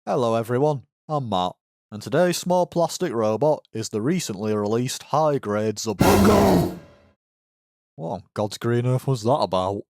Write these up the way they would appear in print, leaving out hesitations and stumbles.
Hello everyone, I'm Matt, and today's small plastic robot is the recently released high-grade Xabungle. What on God's green earth was that about?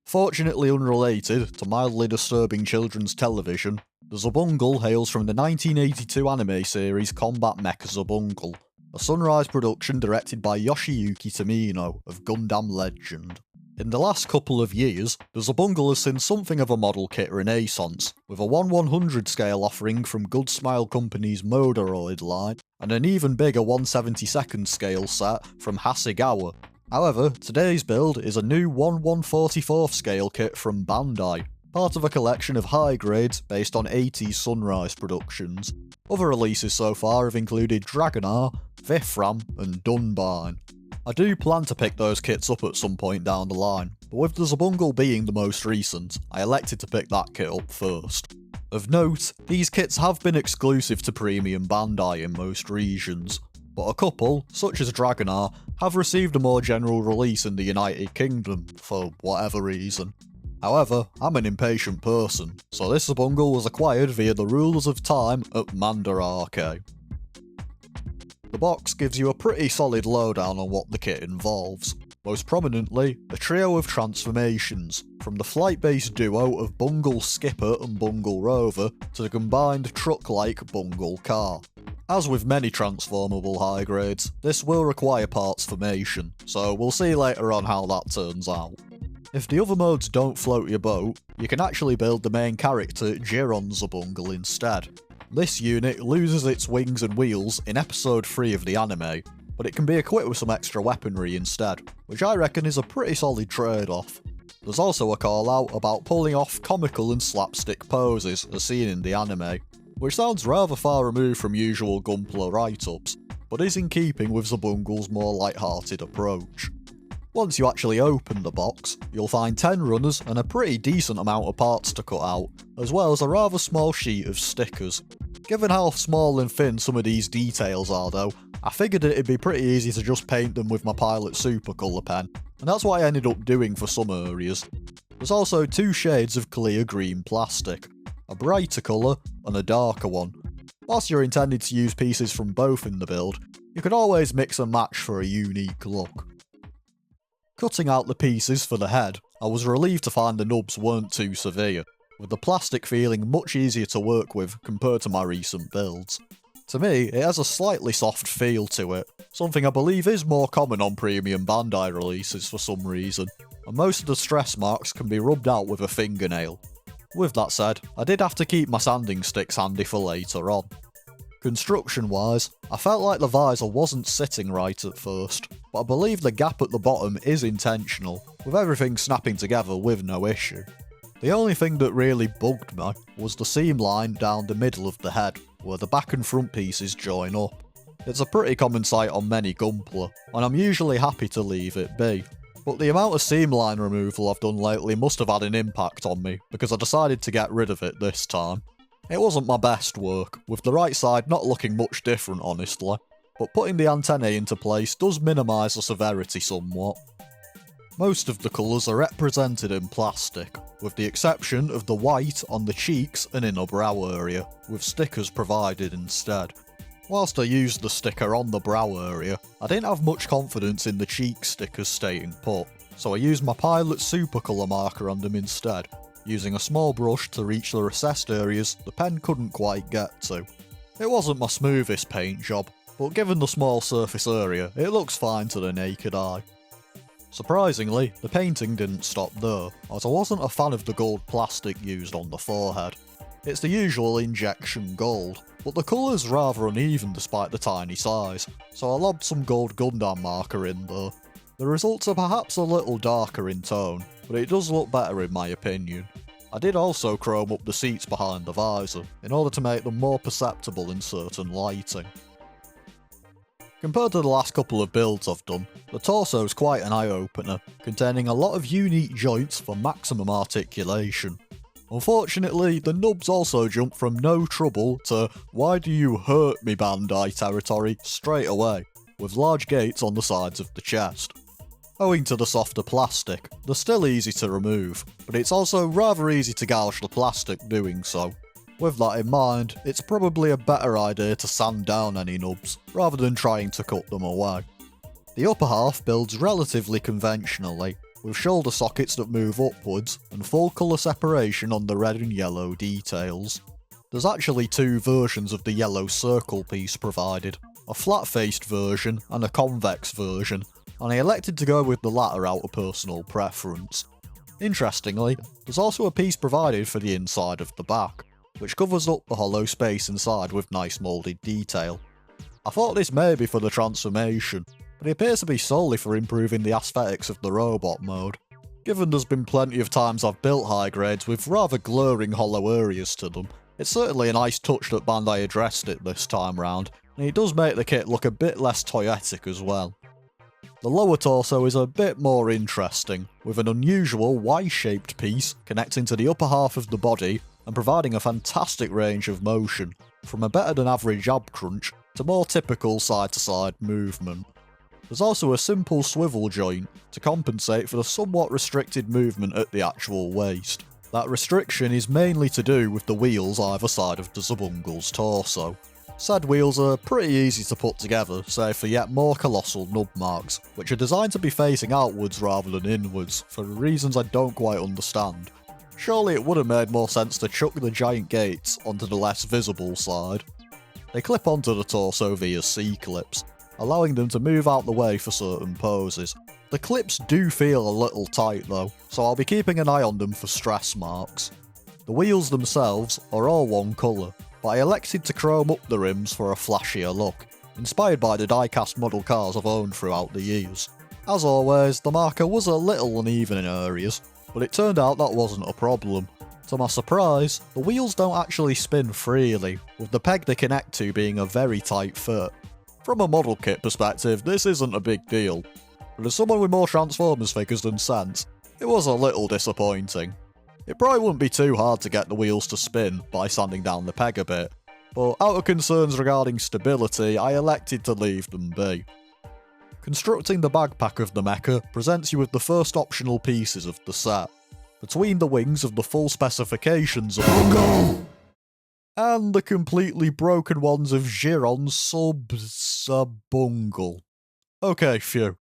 Fortunately unrelated to mildly disturbing children's television, the Xabungle hails from the 1982 anime series Combat Mecha Xabungle, a Sunrise production directed by Yoshiyuki Tomino of Gundam Legend. In the last couple of years, the Xabungle has seen something of a model kit renaissance, with a 1/100 scale offering from Good Smile Company's Modoroid line, and an even bigger 1/72nd scale set from Hasegawa. However, today's build is a new 1/144th scale kit from Bandai, part of a collection of high grades based on 80s Sunrise productions. Other releases so far have included Dragonar, Vifram, and Dunbine. I do plan to pick those kits up at some point down the line, but with the Xabungle being the most recent, I elected to pick that kit up first. Of note, these kits have been exclusive to Premium Bandai in most regions, but a couple, such as Dragonar, have received a more general release in the United Kingdom, for whatever reason. However, I'm an impatient person, so this Xabungle was acquired via the Rules of Time at Mandarake. The box gives you a pretty solid lowdown on what the kit involves. Most prominently, a trio of transformations, from the flight-based duo of Bungle Skipper and Bungle Rover to the combined truck-like Bungle Car. As with many transformable high grades, this will require parts formation, so we'll see later on how that turns out. If the other modes don't float your boat, you can actually build the main character Jiron Xabungle instead. This unit loses its wings and wheels in episode 3 of the anime, but it can be equipped with some extra weaponry instead, which I reckon is a pretty solid trade-off. There's also a call out about pulling off comical and slapstick poses as seen in the anime, which sounds rather far removed from usual Gunpla write-ups, but is in keeping with Xabungle's more light-hearted approach. Once you actually open the box, you'll find 10 runners and a pretty decent amount of parts to cut out, as well as a rather small sheet of stickers. Given how small and thin some of these details are though, I figured it'd be pretty easy to just paint them with my Pilot Super Colour pen, and that's what I ended up doing for some areas. There's also 2 shades of clear green plastic, a brighter colour and a darker one. Whilst you're intended to use pieces from both in the build, you can always mix and match for a unique look. Cutting out the pieces for the head, I was relieved to find the nubs weren't too severe, with the plastic feeling much easier to work with compared to my recent builds. To me, it has a slightly soft feel to it, something I believe is more common on Premium Bandai releases for some reason, and most of the stress marks can be rubbed out with a fingernail. With that said, I did have to keep my sanding sticks handy for later on. Construction-wise, I felt like the visor wasn't sitting right at first, but I believe the gap at the bottom is intentional, with everything snapping together with no issue. The only thing that really bugged me was the seam line down the middle of the head, where the back and front pieces join up. It's a pretty common sight on many Gunpla, and I'm usually happy to leave it be. But the amount of seam line removal I've done lately must have had an impact on me, because I decided to get rid of it this time. It wasn't my best work, with the right side not looking much different honestly, but putting the antennae into place does minimise the severity somewhat. Most of the colours are represented in plastic, with the exception of the white on the cheeks and inner brow area, with stickers provided instead. Whilst I used the sticker on the brow area, I didn't have much confidence in the cheek stickers staying put, so I used my Pilot Super Colour marker on them instead, using a small brush to reach the recessed areas the pen couldn't quite get to. It wasn't my smoothest paint job, but given the small surface area, it looks fine to the naked eye. Surprisingly, the painting didn't stop there, as I wasn't a fan of the gold plastic used on the forehead. It's the usual injection gold, but the colour's rather uneven despite the tiny size, so I lobbed some gold Gundam marker in there. The results are perhaps a little darker in tone, but it does look better in my opinion. I did also chrome up the seats behind the visor, in order to make them more perceptible in certain lighting. Compared to the last couple of builds I've done, the torso's quite an eye-opener, containing a lot of unique joints for maximum articulation. Unfortunately, the nubs also jump from no trouble to "why do you hurt me Bandai" territory straight away, with large gates on the sides of the chest. Owing to the softer plastic, they're still easy to remove, but it's also rather easy to gouge the plastic doing so. With that in mind, it's probably a better idea to sand down any nubs, rather than trying to cut them away. The upper half builds relatively conventionally, with shoulder sockets that move upwards and full colour separation on the red and yellow details. There's actually two versions of the yellow circle piece provided, a flat-faced version and a convex version, and I elected to go with the latter out of personal preference. Interestingly, there's also a piece provided for the inside of the back, which covers up the hollow space inside with nice moulded detail. I thought this may be for the transformation, but it appears to be solely for improving the aesthetics of the robot mode. Given there's been plenty of times I've built high grades with rather glaring hollow areas to them, it's certainly a nice touch that Bandai addressed it this time round, and it does make the kit look a bit less toyetic as well. The lower torso is a bit more interesting, with an unusual Y-shaped piece connecting to the upper half of the body and providing a fantastic range of motion, from a better than average ab crunch to more typical side-to-side movement. There's also a simple swivel joint to compensate for the somewhat restricted movement at the actual waist. That restriction is mainly to do with the wheels either side of the Xabungle's torso. Said wheels are pretty easy to put together, save for yet more colossal nub marks, which are designed to be facing outwards rather than inwards, for reasons I don't quite understand. Surely it would have made more sense to chuck the giant gates onto the less visible side. They clip onto the torso via C-clips, allowing them to move out the way for certain poses. The clips do feel a little tight though, so I'll be keeping an eye on them for stress marks. The wheels themselves are all one colour, but I elected to chrome up the rims for a flashier look, inspired by the die-cast model cars I've owned throughout the years. As always, the marker was a little uneven in areas, but it turned out that wasn't a problem. To my surprise, the wheels don't actually spin freely, with the peg they connect to being a very tight fit. From a model kit perspective, this isn't a big deal, but as someone with more Transformers figures than sense, it was a little disappointing. It probably wouldn't be too hard to get the wheels to spin by sanding down the peg a bit, but out of concerns regarding stability, I elected to leave them be. Constructing the backpack of the mecha presents you with the first optional pieces of the set. Between the wings of the full specifications of Bungle and the completely broken ones of Giron's Xabungle. Okay, phew.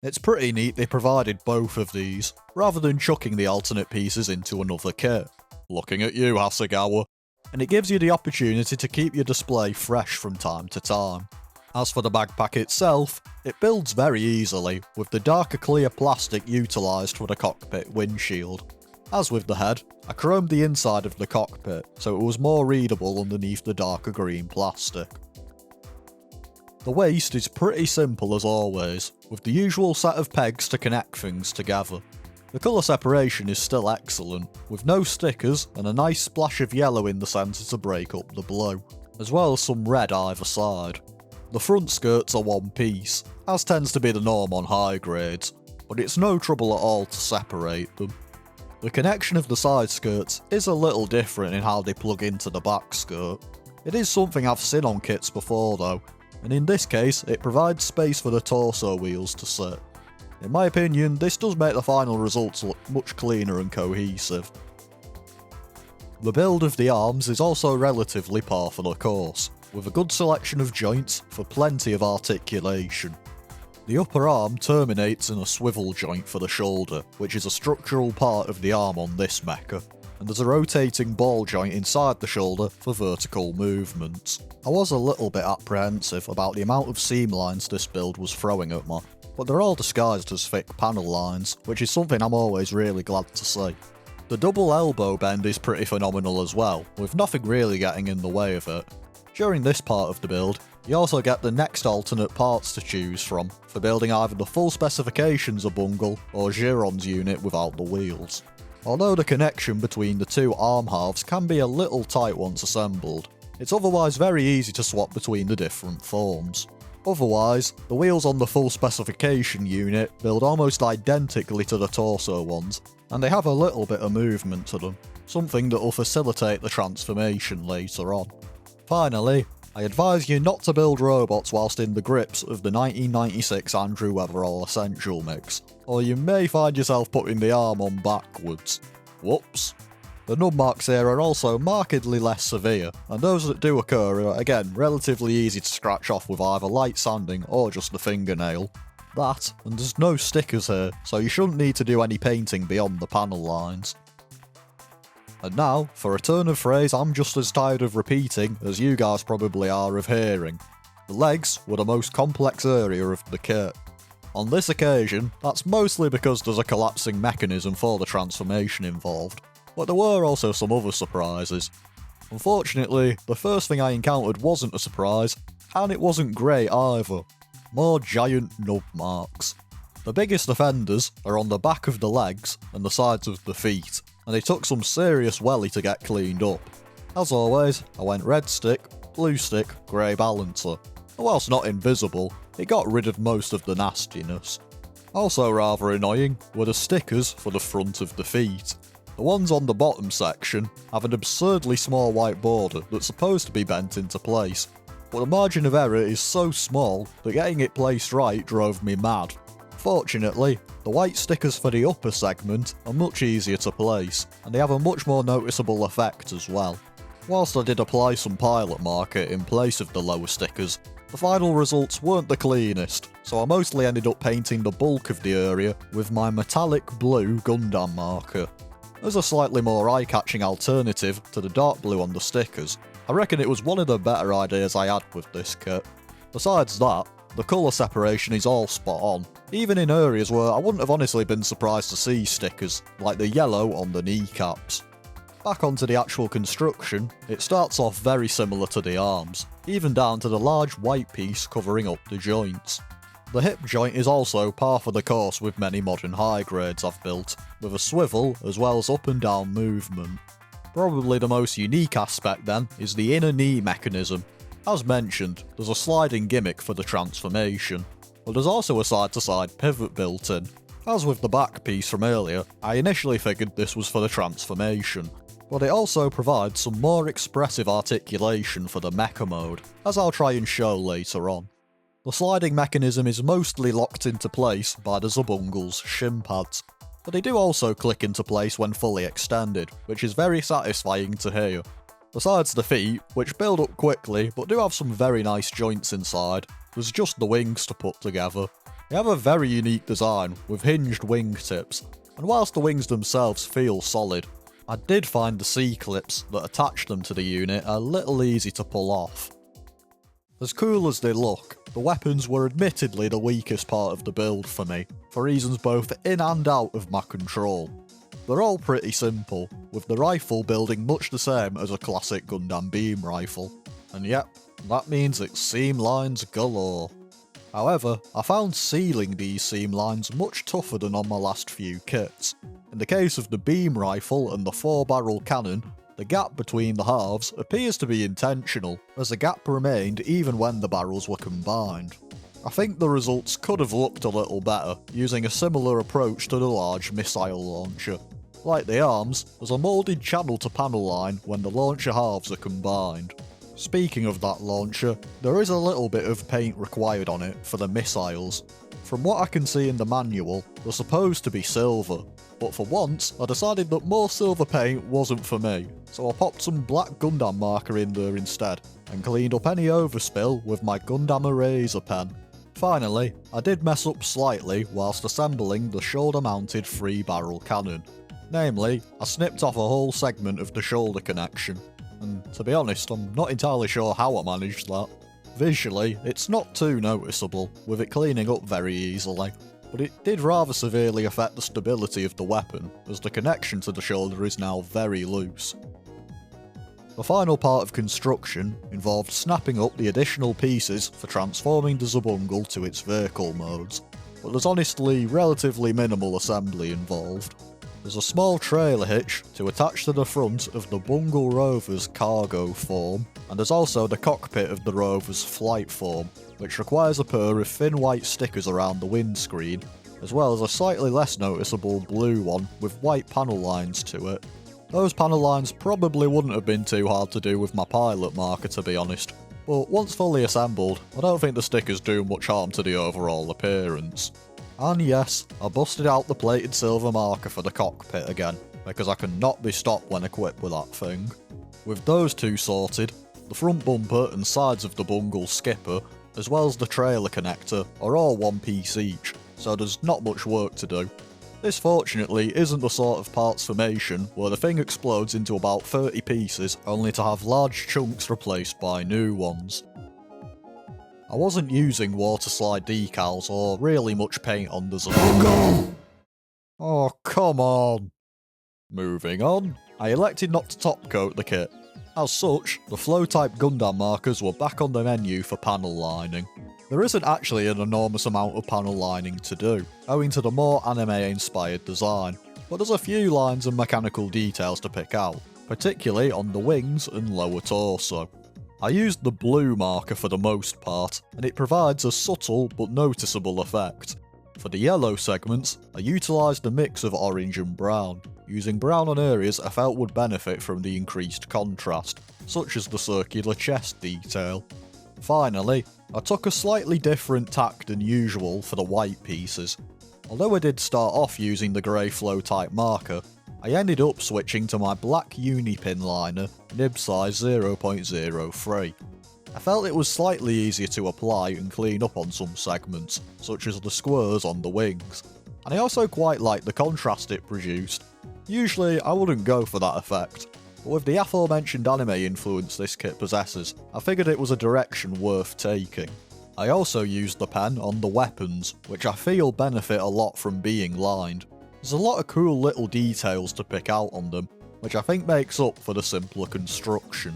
It's pretty neat they provided both of these, rather than chucking the alternate pieces into another kit. Looking at you, Hasegawa. And it gives you the opportunity to keep your display fresh from time to time. As for the backpack itself, it builds very easily, with the darker clear plastic utilised for the cockpit windshield. As with the head, I chromed the inside of the cockpit, so it was more readable underneath the darker green plastic. The waist is pretty simple as always, with the usual set of pegs to connect things together. The colour separation is still excellent, with no stickers and a nice splash of yellow in the centre to break up the blue, as well as some red either side. The front skirts are one piece, as tends to be the norm on high grades, but it's no trouble at all to separate them. The connection of the side skirts is a little different in how they plug into the back skirt. It is something I've seen on kits before though, and in this case it provides space for the torso wheels to sit. In my opinion, this does make the final results look much cleaner and cohesive. The build of the arms is also relatively par for the course, with a good selection of joints for plenty of articulation. The upper arm terminates in a swivel joint for the shoulder, which is a structural part of the arm on this mecha, and there's a rotating ball joint inside the shoulder for vertical movements. I was a little bit apprehensive about the amount of seam lines this build was throwing at me, but they're all disguised as thick panel lines, which is something I'm always really glad to see. The double elbow bend is pretty phenomenal as well, with nothing really getting in the way of it. During this part of the build, you also get the next alternate parts to choose from for building either the full specifications of Bungle or Giron's unit without the wheels. Although the connection between the two arm halves can be a little tight once assembled, it's otherwise very easy to swap between the different forms. Otherwise, the wheels on the full specification unit build almost identically to the torso ones, and they have a little bit of movement to them, something that will facilitate the transformation later on. Finally, I advise you not to build robots whilst in the grips of the 1996 Andrew Weatherall Essential Mix, or you may find yourself putting the arm on backwards. Whoops. The nub marks here are also markedly less severe, and those that do occur are again relatively easy to scratch off with either light sanding or just the fingernail. That, and there's no stickers here, so you shouldn't need to do any painting beyond the panel lines. And now, for a turn of phrase I'm just as tired of repeating as you guys probably are of hearing. The legs were the most complex area of the kit. On this occasion, that's mostly because there's a collapsing mechanism for the transformation involved, but there were also some other surprises. Unfortunately, the first thing I encountered wasn't a surprise, and it wasn't great either. More giant nub marks. The biggest offenders are on the back of the legs and the sides of the feet, and it took some serious welly to get cleaned up. As always, I went red stick, blue stick, grey balancer, and whilst not invisible, it got rid of most of the nastiness. Also rather annoying were the stickers for the front of the feet. The ones on the bottom section have an absurdly small white border that's supposed to be bent into place, but the margin of error is so small that getting it placed right drove me mad. Fortunately, the white stickers for the upper segment are much easier to place, and they have a much more noticeable effect as well. Whilst I did apply some pilot marker in place of the lower stickers, the final results weren't the cleanest, so I mostly ended up painting the bulk of the area with my metallic blue Gundam marker. As a slightly more eye-catching alternative to the dark blue on the stickers, I reckon it was one of the better ideas I had with this kit. Besides that, the colour separation is all spot on, even in areas where I wouldn't have honestly been surprised to see stickers, like the yellow on the kneecaps. Back onto the actual construction, it starts off very similar to the arms, even down to the large white piece covering up the joints. The hip joint is also par for the course with many modern high grades I've built, with a swivel as well as up and down movement. Probably the most unique aspect then is the inner knee mechanism. As mentioned, there's a sliding gimmick for the transformation, but there's also a side-to-side pivot built in. As with the back piece from earlier, I initially figured this was for the transformation, but it also provides some more expressive articulation for the mecha mode, as I'll try and show later on. The sliding mechanism is mostly locked into place by the Xabungle's shin pads, but they do also click into place when fully extended, which is very satisfying to hear. Besides the feet, which build up quickly but do have some very nice joints inside, there's just the wings to put together. They have a very unique design with hinged wingtips, and whilst the wings themselves feel solid, I did find the C-clips that attach them to the unit a little easy to pull off. As cool as they look, the weapons were admittedly the weakest part of the build for me, for reasons both in and out of my control. They're all pretty simple, with the rifle building much the same as a classic Gundam beam rifle, and yep, that means it's seam lines galore. However, I found sealing these seam lines much tougher than on my last few kits. In the case of the beam rifle and the 4-barrel cannon, the gap between the halves appears to be intentional, as the gap remained even when the barrels were combined. I think the results could have looked a little better, using a similar approach to the large missile launcher. Like the arms, there's a moulded channel to panel line when the launcher halves are combined. Speaking of that launcher, there is a little bit of paint required on it for the missiles. From what I can see in the manual, they're supposed to be silver, but for once I decided that more silver paint wasn't for me, so I popped some black Gundam marker in there instead, and cleaned up any overspill with my Gundam eraser pen. Finally, I did mess up slightly whilst assembling the shoulder-mounted 3-barrel cannon. Namely, I snipped off a whole segment of the shoulder connection, and to be honest, I'm not entirely sure how I managed that. Visually, it's not too noticeable, with it cleaning up very easily, but it did rather severely affect the stability of the weapon, as the connection to the shoulder is now very loose. The final part of construction involved snapping up the additional pieces for transforming the Xabungle to its vehicle modes, but there's honestly relatively minimal assembly involved. There's a small trailer hitch to attach to the front of the Bungle rover's cargo form, and there's also the cockpit of the rover's flight form, which requires a pair of thin white stickers around the windscreen, as well as a slightly less noticeable blue one with white panel lines to it. Those panel lines probably wouldn't have been too hard to do with my pilot marker, to be honest, but once fully assembled, I don't think the stickers do much harm to the overall appearance. And yes, I busted out the plated silver marker for the cockpit again, because I cannot be stopped when equipped with that thing. With those two sorted, the front bumper and sides of the Bungle skipper, as well as the trailer connector, are all one piece each, so there's not much work to do. This fortunately isn't the sort of parts formation where the thing explodes into about 30 pieces only to have large chunks replaced by new ones. I wasn't using water slide decals or really much paint on the Xabungle. Oh, come on. Moving on, I elected not to top coat the kit. As such, the flow type Gundam markers were back on the menu for panel lining. There isn't actually an enormous amount of panel lining to do, owing to the more anime-inspired design, but there's a few lines and mechanical details to pick out, particularly on the wings and lower torso. I used the blue marker for the most part, and it provides a subtle but noticeable effect. For the yellow segments, I utilised a mix of orange and brown, using brown on areas I felt would benefit from the increased contrast, such as the circular chest detail. Finally, I took a slightly different tack than usual for the white pieces. Although I did start off using the grey flow type marker, I ended up switching to my black unipin liner, nib size 0.03. I felt it was slightly easier to apply and clean up on some segments, such as the squares on the wings, and I also quite liked the contrast it produced. Usually I wouldn't go for that effect, but with the aforementioned anime influence this kit possesses, I figured it was a direction worth taking. I also used the pen on the weapons, which I feel benefit a lot from being lined. There's a lot of cool little details to pick out on them, which I think makes up for the simpler construction.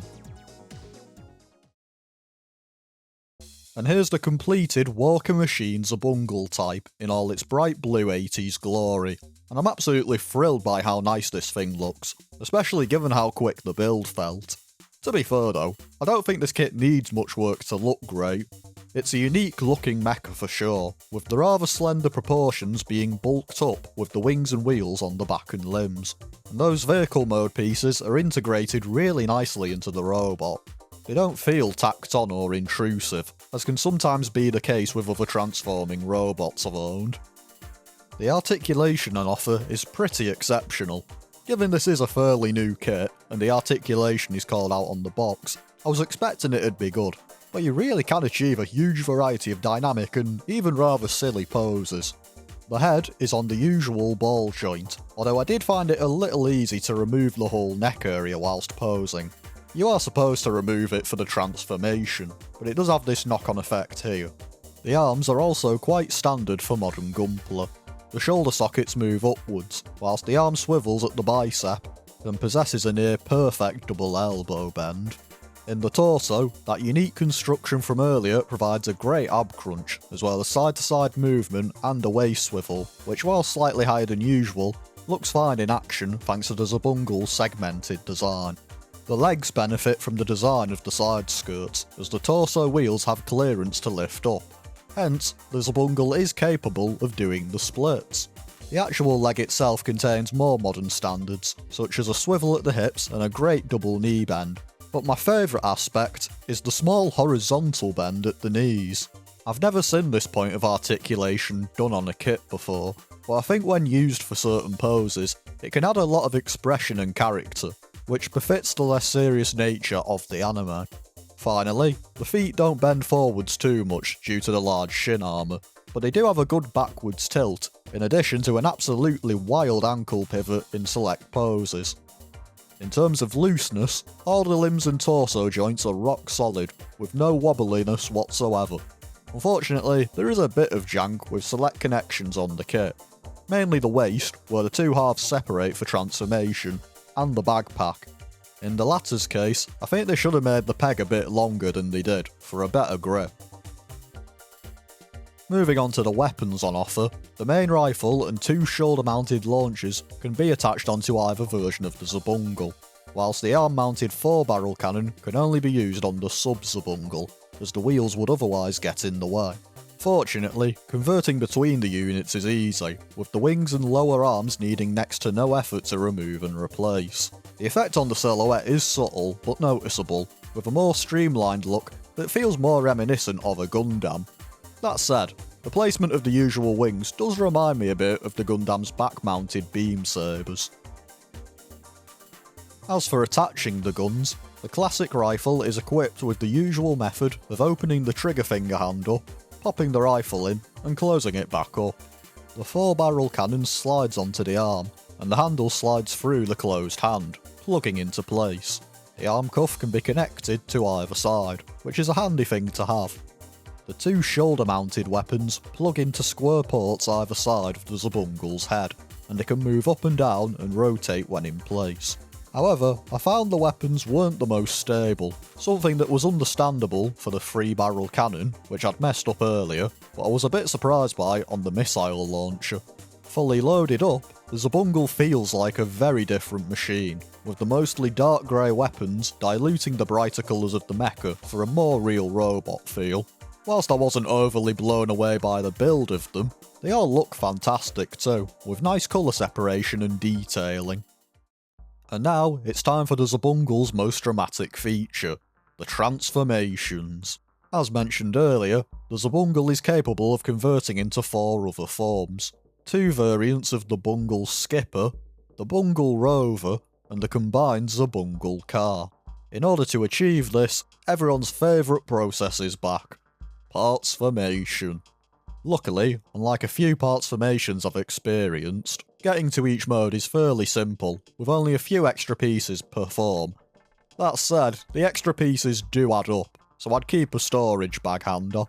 And here's the completed Walker Machine Xabungle type in all its bright blue 80s glory, and I'm absolutely thrilled by how nice this thing looks, especially given how quick the build felt. To be fair though, I don't think this kit needs much work to look great. It's a unique looking mecha for sure, with the rather slender proportions being bulked up with the wings and wheels on the back and limbs, and those vehicle mode pieces are integrated really nicely into the robot. They don't feel tacked on or intrusive, as can sometimes be the case with other transforming robots I've owned. The articulation on offer is pretty exceptional. Given this is a fairly new kit, and the articulation is called out on the box, I was expecting it'd be good, but you really can achieve a huge variety of dynamic and even rather silly poses. The head is on the usual ball joint, although I did find it a little easy to remove the whole neck area whilst posing. You are supposed to remove it for the transformation, but it does have this knock-on effect here. The arms are also quite standard for modern Gunpla. The shoulder sockets move upwards, whilst the arm swivels at the bicep and possesses a near-perfect double elbow bend. In the torso, that unique construction from earlier provides a great ab crunch, as well as side-to-side movement and a waist swivel, which while slightly higher than usual, looks fine in action thanks to the Xabungle's segmented design. The legs benefit from the design of the side skirts, as the torso wheels have clearance to lift up. Hence, the Xabungle is capable of doing the splits. The actual leg itself contains more modern standards, such as a swivel at the hips and a great double knee bend, but my favourite aspect is the small horizontal bend at the knees. I've never seen this point of articulation done on a kit before, but I think when used for certain poses, it can add a lot of expression and character, which befits the less serious nature of the anime. Finally, the feet don't bend forwards too much due to the large shin armour, but they do have a good backwards tilt, in addition to an absolutely wild ankle pivot in select poses. In terms of looseness, all the limbs and torso joints are rock solid, with no wobbliness whatsoever. Unfortunately, there is a bit of jank with select connections on the kit, mainly the waist, where the two halves separate for transformation, and the backpack. In the latter's case, I think they should have made the peg a bit longer than they did, for a better grip. Moving on to the weapons on offer, the main rifle and two shoulder-mounted launchers can be attached onto either version of the Xabungle, whilst the arm-mounted 4-barrel cannon can only be used on the sub-Xabungle, as the wheels would otherwise get in the way. Fortunately, converting between the units is easy, with the wings and lower arms needing next to no effort to remove and replace. The effect on the silhouette is subtle but noticeable, with a more streamlined look that feels more reminiscent of a Gundam. That said, the placement of the usual wings does remind me a bit of the Gundam's back-mounted beam sabers. As for attaching the guns, the classic rifle is equipped with the usual method of opening the trigger finger handle, popping the rifle in, and closing it back up. The 4-barrel cannon slides onto the arm, and the handle slides through the closed hand, plugging into place. The arm cuff can be connected to either side, which is a handy thing to have. The 2 shoulder-mounted weapons plug into square ports either side of the Xabungle's head, and they can move up and down and rotate when in place. However, I found the weapons weren't the most stable, something that was understandable for the 3-barrel cannon, which I'd messed up earlier, but I was a bit surprised by on the missile launcher. Fully loaded up, the Xabungle feels like a very different machine, with the mostly dark grey weapons diluting the brighter colours of the mecha for a more real robot feel. Whilst I wasn't overly blown away by the build of them, they all look fantastic too, with nice colour separation and detailing. And now, it's time for the Xabungle's most dramatic feature, the transformations. As mentioned earlier, the Xabungle is capable of converting into 4 other forms. 2 variants of the Bungle Skipper, the Bungle Rover, and the combined Xabungle Car. In order to achieve this, everyone's favourite process is back: parts formation. Luckily, unlike a few parts formations I've experienced, getting to each mode is fairly simple, with only a few extra pieces per form. That said, the extra pieces do add up, so I'd keep a storage bag handy.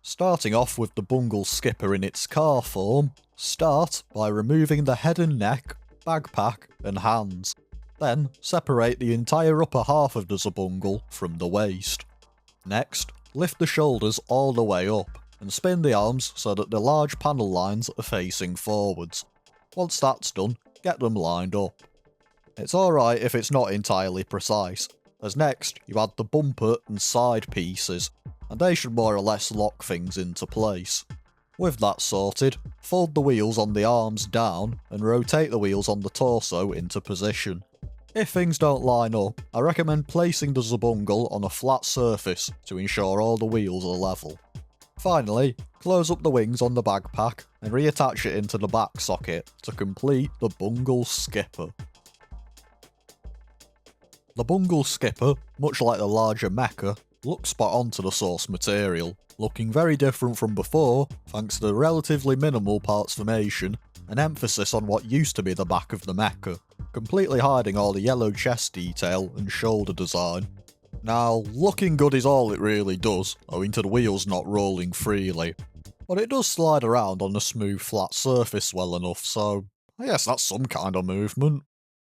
Starting off with the Bungle Skipper in its car form, start by removing the head and neck, backpack and hands. Then, separate the entire upper half of the Xabungle from the waist. Next, lift the shoulders all the way up, and spin the arms so that the large panel lines are facing forwards. Once that's done, get them lined up. It's alright if it's not entirely precise, as next you add the bumper and side pieces, and they should more or less lock things into place. With that sorted, fold the wheels on the arms down and rotate the wheels on the torso into position. If things don't line up, I recommend placing the Xabungle on a flat surface to ensure all the wheels are level. Finally, close up the wings on the backpack and reattach it into the back socket to complete the Bungle Skipper. The Bungle Skipper, much like the larger mecha, looks spot on to the source material, looking very different from before thanks to the relatively minimal parts formation and emphasis on what used to be the back of the mecha, completely hiding all the yellow chest detail and shoulder design. Now, looking good is all it really does, owing to the wheels not rolling freely, but it does slide around on a smooth flat surface well enough, so I guess that's some kind of movement.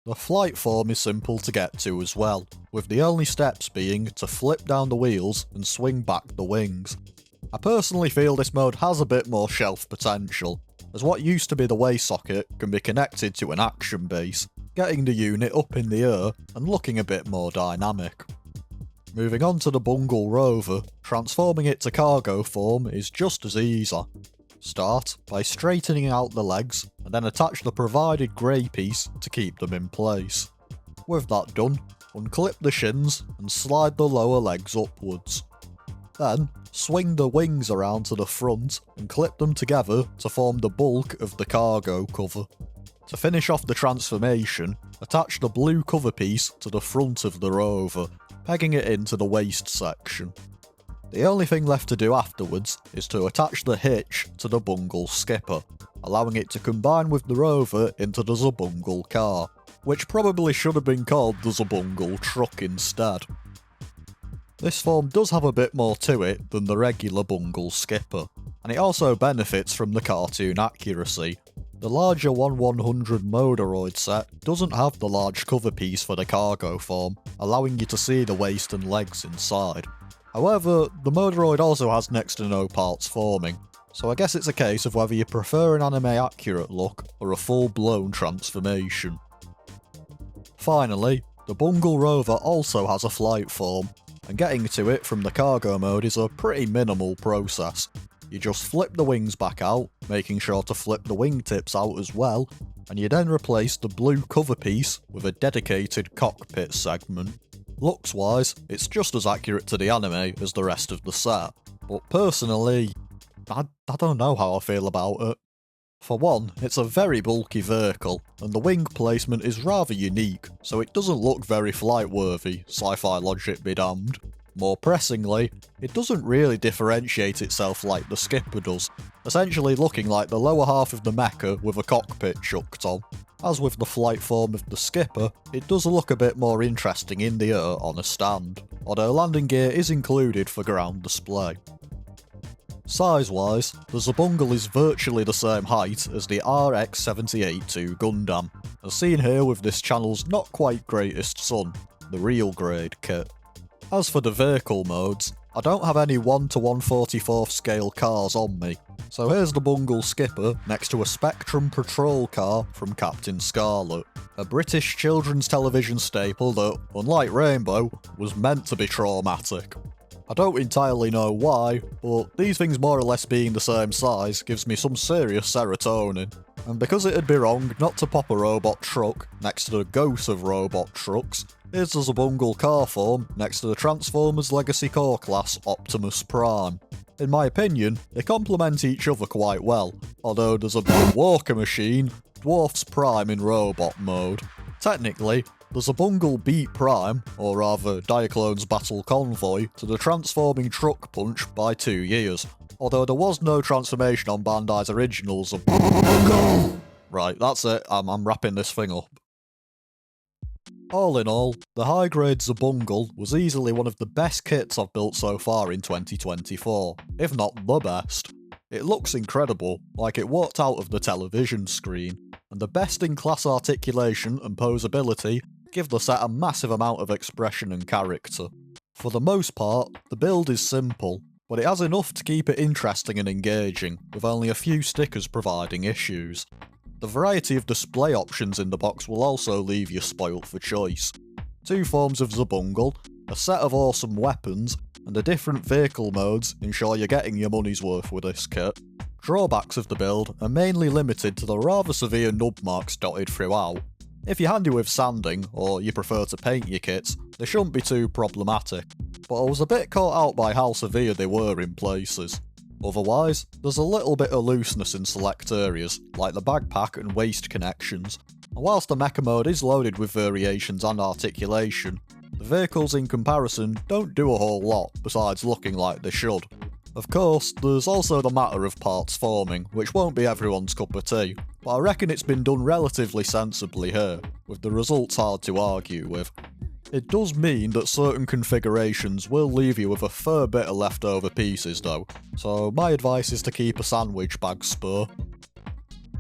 The flight form is simple to get to as well, with the only steps being to flip down the wheels and swing back the wings. I personally feel this mode has a bit more shelf potential, as what used to be the waist socket can be connected to an action base, getting the unit up in the air and looking a bit more dynamic. Moving on to the Bungle Rover, transforming it to cargo form is just as easy. Start by straightening out the legs and then attach the provided grey piece to keep them in place. With that done, unclip the shins and slide the lower legs upwards. Then, swing the wings around to the front and clip them together to form the bulk of the cargo cover. To finish off the transformation, attach the blue cover piece to the front of the rover, pegging it into the waist section. The only thing left to do afterwards is to attach the hitch to the Bungle Skipper, allowing it to combine with the rover into the Xabungle Car, which probably should have been called the Xabungle Truck instead. This form does have a bit more to it than the regular Bungle Skipper, and it also benefits from the cartoon accuracy. The larger 1/100 Modoroid set doesn't have the large cover piece for the cargo form, allowing you to see the waist and legs inside. However, the Modoroid also has next to no parts forming, so I guess it's a case of whether you prefer an anime accurate look or a full-blown transformation. Finally, the Bungle Rover also has a flight form, and getting to it from the cargo mode is a pretty minimal process. You just flip the wings back out, making sure to flip the wingtips out as well, and you then replace the blue cover piece with a dedicated cockpit segment. Looks-wise, it's just as accurate to the anime as the rest of the set, but personally, I don't know how I feel about it. For one, it's a very bulky vehicle, and the wing placement is rather unique, so it doesn't look very flight-worthy, sci-fi logic be damned. More pressingly, it doesn't really differentiate itself like the skipper does, essentially looking like the lower half of the mecha with a cockpit chucked on. As with the flight form of the skipper, it does look a bit more interesting in the air on a stand, although landing gear is included for ground display. Size-wise, the Xabungle is virtually the same height as the RX-78-2 Gundam, as seen here with this channel's not quite greatest son, the real grade kit. As for the vehicle modes, I don't have any 1 to 1/44 scale cars on me, so here's the Bungle skipper next to a Spectrum patrol car from Captain Scarlet, a British children's television staple that, unlike Rainbow, was meant to be traumatic. I don't entirely know why, but these things more or less being the same size gives me some serious serotonin. And because it'd be wrong not to pop a robot truck next to the ghost of robot trucks, here's the Xabungle car form next to the Transformers Legacy Core class Optimus Prime. In my opinion, they complement each other quite well, although there's a Walker machine, dwarfs Prime in robot mode. Technically, the Xabungle beat Prime, or rather Diaclone's Battle Convoy, to the transforming truck punch by 2 years, although there was no transformation on Bandai's original Xabungle. Right, that's it, I'm wrapping this thing up. All in all, the high-grade Xabungle was easily one of the best kits I've built so far in 2024, if not the best. It looks incredible, like it walked out of the television screen, and the best-in-class articulation and posability give the set a massive amount of expression and character. For the most part, the build is simple, but it has enough to keep it interesting and engaging, with only a few stickers providing issues. The variety of display options in the box will also leave you spoilt for choice. 2 forms of Xabungle, a set of awesome weapons, and the different vehicle modes ensure you're getting your money's worth with this kit. Drawbacks of the build are mainly limited to the rather severe nub marks dotted throughout. If you're handy with sanding, or you prefer to paint your kits, they shouldn't be too problematic, but I was a bit caught out by how severe they were in places. Otherwise, there's a little bit of looseness in select areas, like the backpack and waist connections, and whilst the mecha mode is loaded with variations and articulation, the vehicles in comparison don't do a whole lot besides looking like they should. Of course, there's also the matter of parts forming, which won't be everyone's cup of tea, but I reckon it's been done relatively sensibly here, with the results hard to argue with. It does mean that certain configurations will leave you with a fair bit of leftover pieces though, so my advice is to keep a sandwich bag spare.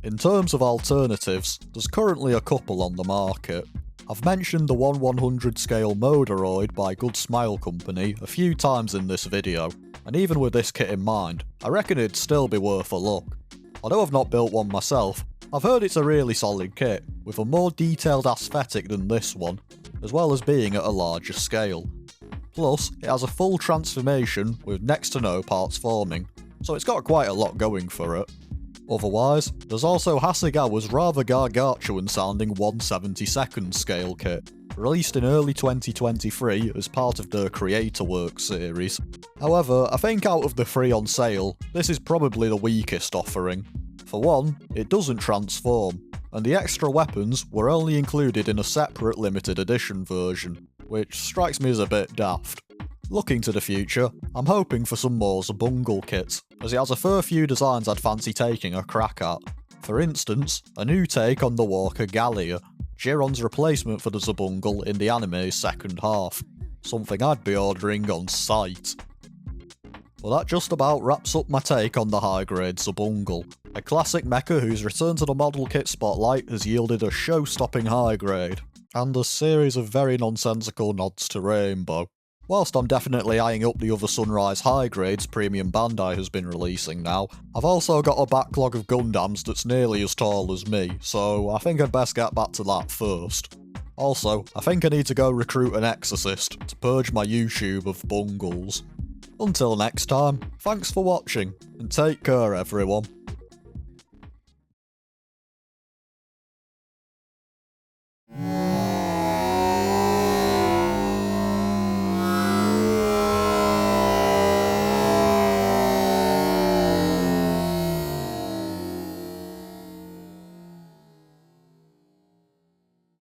In terms of alternatives, there's currently a couple on the market. I've mentioned the 1/100 scale Modoroid by Good Smile Company a few times in this video, and even with this kit in mind, I reckon it'd still be worth a look. Although I've not built one myself, I've heard it's a really solid kit, with a more detailed aesthetic than this one, as well as being at a larger scale. Plus, it has a full transformation with next to no parts forming, so it's got quite a lot going for it. Otherwise, there's also Hasegawa's rather gargantuan sounding 1/72nd scale kit, released in early 2023 as part of their Creator Work series. However, I think out of the 3 on sale, this is probably the weakest offering. For one, it doesn't transform, and the extra weapons were only included in a separate limited edition version, which strikes me as a bit daft. Looking to the future, I'm hoping for some more Xabungle kits, as it has a fair few designs I'd fancy taking a crack at. For instance, a new take on the Walker Goliath, Jiron's replacement for the Xabungle in the anime's second half, something I'd be ordering on sight. Well, that just about wraps up my take on the high-grade Xabungle, a classic mecha whose return to the model kit spotlight has yielded a show-stopping high grade, and a series of very nonsensical nods to Rainbow. Whilst I'm definitely eyeing up the other Sunrise high grades Premium Bandai has been releasing now, I've also got a backlog of Gundams that's nearly as tall as me, so I think I'd best get back to that first. Also, I think I need to go recruit an exorcist to purge my YouTube of bungles. Until next time, thanks for watching, and take care everyone.